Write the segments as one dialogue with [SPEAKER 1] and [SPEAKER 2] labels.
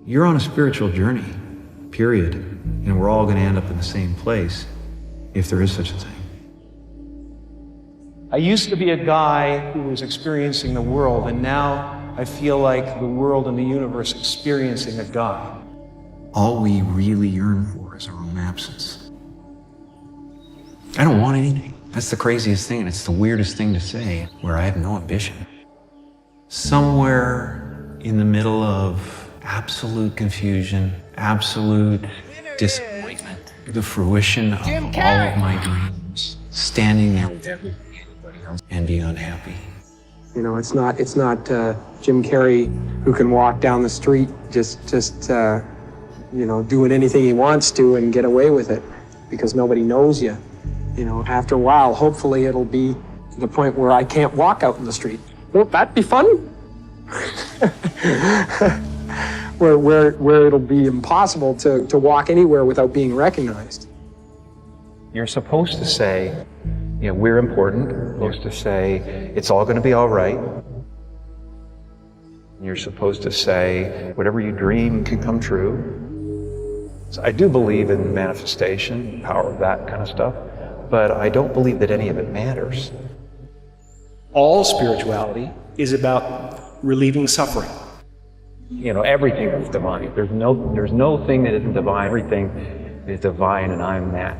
[SPEAKER 1] You're on a spiritual journey, period. And we're all going to end up in the same place, if there is such a thing.
[SPEAKER 2] I used to be a guy who was experiencing the world, and now I feel like the world and the universe experiencing a God.
[SPEAKER 1] All we really yearn for is our own absence. I don't want anything. That's the craziest thing, and it's the weirdest thing to say, where I have no ambition. Somewhere in the middle of absolute confusion, absolute disappointment, the fruition of all of my dreams, standing there with everybody else and being unhappy.
[SPEAKER 3] You know, it's not Jim Carrey who can walk down the street just doing anything he wants to and get away with it because nobody knows you. You know, after a while, hopefully it'll be to the point where I can't walk out in the street. Won't that be fun? where it'll be impossible to walk anywhere without being recognized.
[SPEAKER 2] You're supposed to say, you know, we're important. You're supposed to say, it's all going to be all right. You're supposed to say, whatever you dream can come true. So I do believe in manifestation, power of that kind of stuff, but I don't believe that any of it matters.
[SPEAKER 4] All spirituality is about relieving suffering.
[SPEAKER 2] You know, everything is divine. There's no thing that isn't divine. Everything is divine, and I'm that.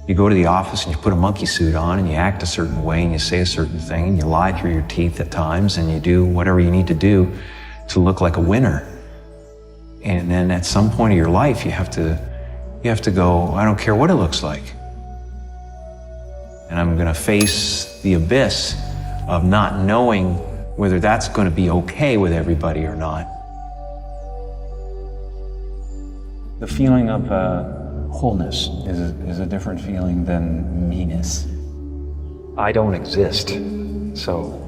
[SPEAKER 1] You go to the office and you put a monkey suit on and you act a certain way and you say a certain thing and you lie through your teeth at times and you do whatever you need to do to look like a winner. And then at some point of your life, you have to go, I don't care what it looks like. And I'm gonna face the abyss of not knowing whether that's gonna be okay with everybody or not.
[SPEAKER 5] The feeling of wholeness is a different feeling than meanness.
[SPEAKER 2] I don't exist. So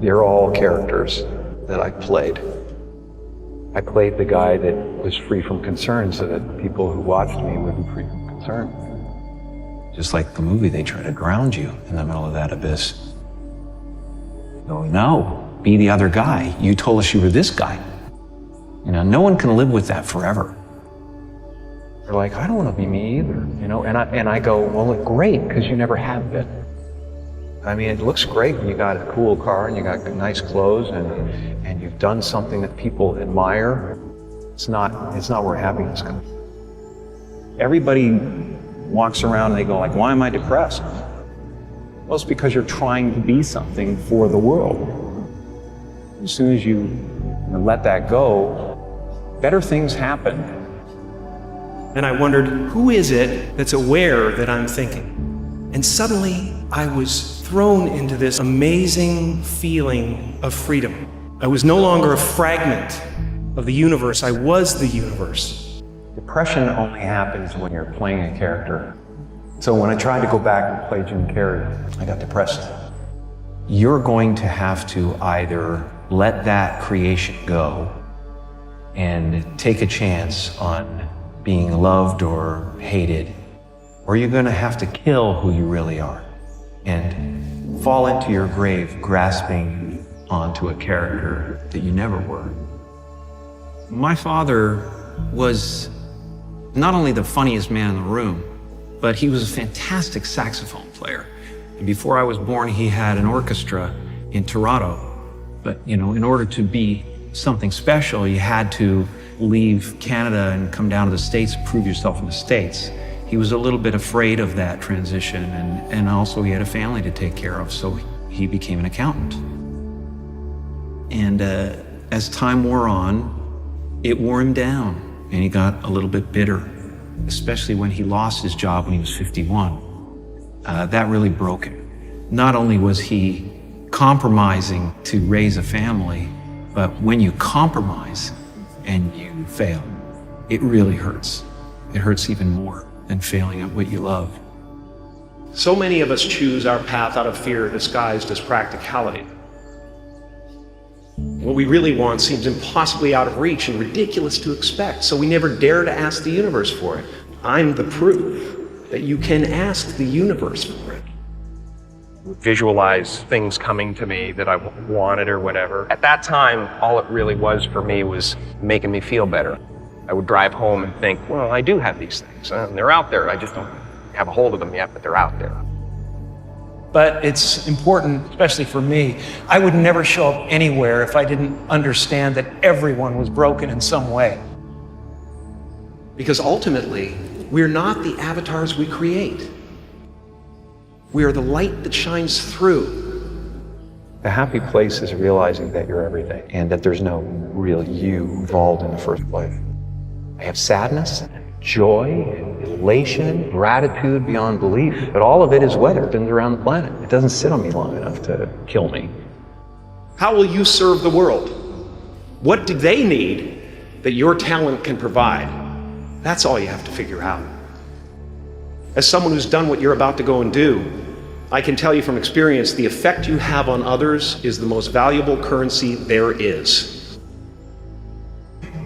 [SPEAKER 2] they're all characters that I played. I played the guy that was free from concern so that people who watched me would be free from concern.
[SPEAKER 1] Just like the movie, they try to ground you in the middle of that abyss. No, no, be the other guy. You told us you were this guy. You know, no one can live with that forever.
[SPEAKER 2] They're like, I don't want to be me either, you know? And I go, well, great, because you never have been. I mean, it looks great when you got a cool car and you got nice clothes and you've done something that people admire. It's not where happiness comes. Everybody walks around and they go like, why am I depressed? Well, it's because you're trying to be something for the world. As soon as you let that go, better things happen.
[SPEAKER 4] And I wondered, who is it that's aware that I'm thinking? And suddenly, I was thrown into this amazing feeling of freedom. I was no longer a fragment of the universe, I was the universe.
[SPEAKER 2] Depression only happens when you're playing a character. So when I tried to go back and play Jim Carrey, I got depressed.
[SPEAKER 1] You're going to have to either let that creation go and take a chance on being loved or hated, or you're going to have to kill who you really are and fall into your grave grasping onto a character that you never were. My father was not only the funniest man in the room, but he was a fantastic saxophone player. And before I was born, he had an orchestra in Toronto. But, you know, in order to be something special, you had to leave Canada and come down to the States, prove yourself in the States. He was a little bit afraid of that transition, and also he had a family to take care of, so he became an accountant. And as time wore on, it wore him down, and he got a little bit bitter, especially when he lost his job when he was 51. That really broke him. Not only was he compromising to raise a family, but when you compromise and you fail, it really hurts. It hurts even more than failing at what you love.
[SPEAKER 4] So many of us choose our path out of fear disguised as practicality. What we really want seems impossibly out of reach and ridiculous to expect, so we never dare to ask the universe for it. I'm the proof that you can ask the universe for it.
[SPEAKER 6] visualize things coming to me that I wanted or whatever. At that time, all it really was for me was making me feel better. I would drive home and think, well, I do have these things, and they're out there. I just don't have a hold of them yet, but they're out there.
[SPEAKER 4] But it's important, especially for me, I would never show up anywhere if I didn't understand that everyone was broken in some way. Because ultimately, we're not the avatars we create. We are the light that shines through.
[SPEAKER 2] The happy place is realizing that you're everything and that there's no real you involved in the first place. I have sadness, joy, elation, gratitude beyond belief, but all of it is weather. It spins around the planet. It doesn't sit on me long enough to kill me.
[SPEAKER 4] How will you serve the world? What do they need that your talent can provide? That's all you have to figure out. As someone who's done what you're about to go and do, I can tell you from experience, the effect you have on others is the most valuable currency there is.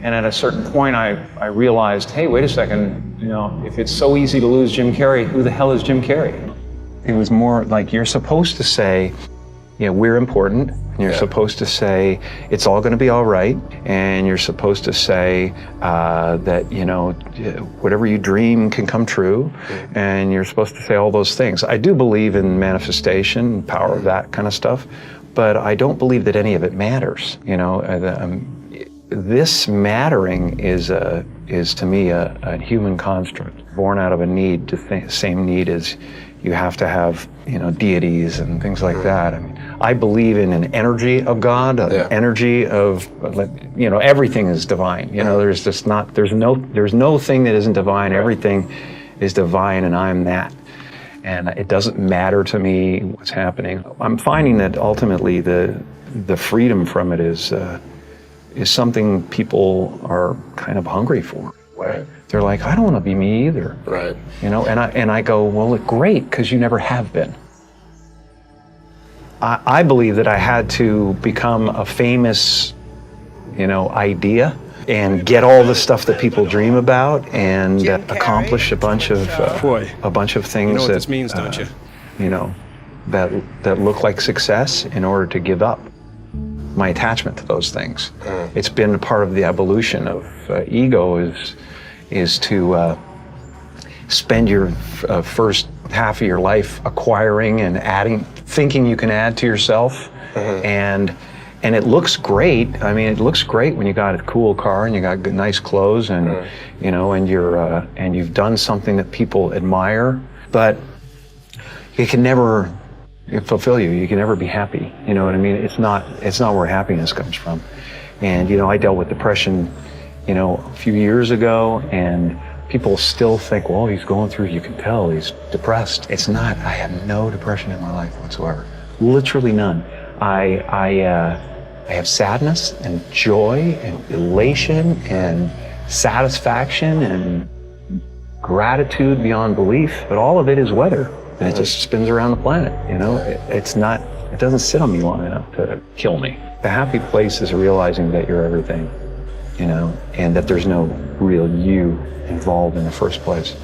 [SPEAKER 5] And at a certain point, I realized, hey, wait a second, you know, if it's so easy to lose Jim Carrey, who the hell is Jim Carrey? It was more like you're supposed to say, you know, we're important. And you're supposed to say, it's all going to be all right. And you're supposed to say that, you know, whatever you dream can come true. And you're supposed to say all those things. I do believe in manifestation, power of that kind of stuff. But I don't believe that any of it matters. You know, this mattering is to me a human construct, born out of a need. Same need as you have to have, you know, deities and things like that. I mean, I believe in an energy of God, an energy of, you know, everything is divine. You know, there's no thing that isn't divine. Everything is divine, and I'm that. And it doesn't matter to me what's happening. I'm finding that ultimately the freedom from it is something people are kind of hungry for.
[SPEAKER 7] Right.
[SPEAKER 2] They're like, I don't want to be me either.
[SPEAKER 7] Right.
[SPEAKER 2] You know, and I go, well, great, because you never have been. I believe that I had to become a famous, you know, idea and get all the stuff that people dream about and accomplish a bunch of things
[SPEAKER 4] You know what
[SPEAKER 2] that
[SPEAKER 4] this means, don't you?
[SPEAKER 2] You know, that look like success in order to give up my attachment to those things. It's been part of the evolution of ego is to spend your first half of your life acquiring and adding, thinking you can add to yourself, and it looks great. I mean, it looks great when you got a cool car and you got good, nice clothes, and you know, and you've done something that people admire, but it can never fulfill you. You can never be happy. You know what I mean? It's not where happiness comes from. And you know, I dealt with depression, you know, a few years ago, and people still think, well, he's going through, you can tell he's depressed. It's not. I have no depression in my life whatsoever. Literally none. I have sadness and joy and elation and satisfaction and gratitude beyond belief, but all of it is weather. And it just spins around the planet, you know? It doesn't sit on me long enough to kill me. The happy place is realizing that you're everything, you know, and that there's no real you involved in the first place.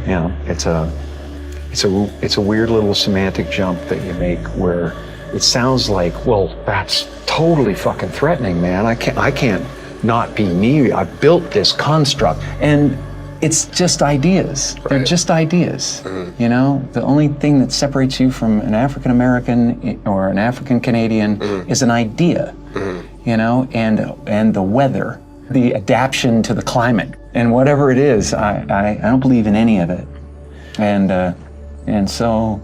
[SPEAKER 2] You know, it's a weird little semantic jump that you make where it sounds like, well, that's totally fucking threatening, man. I can't not be me. I built this construct. And it's just ideas. Right. They're just ideas. You know, the only thing that separates you from an African American or an African Canadian is an idea. You know, and the weather, the adaptation to the climate, and whatever it is, I don't believe in any of it. And so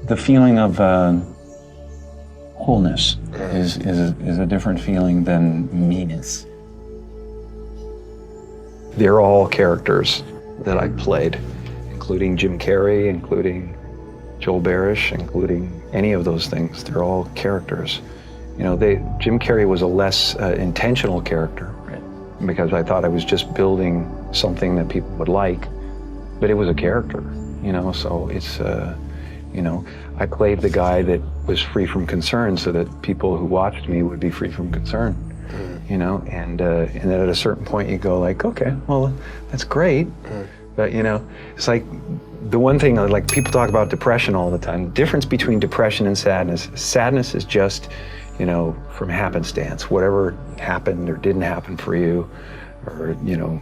[SPEAKER 2] the feeling of wholeness is a different feeling than meanness. They're all characters that I played, including Jim Carrey, including Joel Barish, including any of those things. They're all characters. You know, Jim Carrey was a less intentional character, because I thought I was just building something that people would like, but it was a character, you know, so it's, you know, I played the guy that was free from concern so that people who watched me would be free from concern. You know, and then at a certain point you go like, okay, well, that's great, But you know, it's like the one thing, like people talk about depression all the time. The difference between depression and sadness is just, you know, from happenstance, whatever happened or didn't happen for you, or, you know,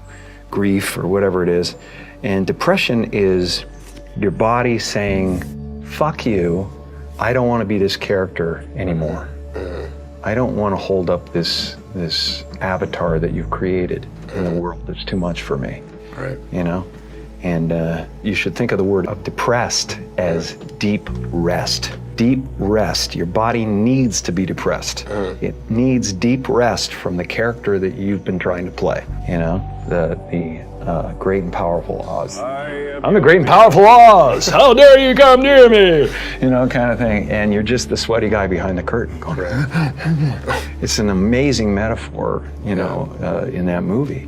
[SPEAKER 2] grief or whatever it is. And depression is your body saying, fuck you, I don't want to be this character anymore. I don't want to hold up this avatar that you've created in the world. It's too much for me.
[SPEAKER 7] Right.
[SPEAKER 2] You know? And you should think of the word of depressed as deep rest. Deep rest. Your body needs to be depressed. It needs deep rest from the character that you've been trying to play. You know, the great and powerful Oz. I'm the great and powerful Oz. How dare you come near me? You know, kind of thing. And you're just the sweaty guy behind the curtain going, it's an amazing metaphor, you know, in that movie.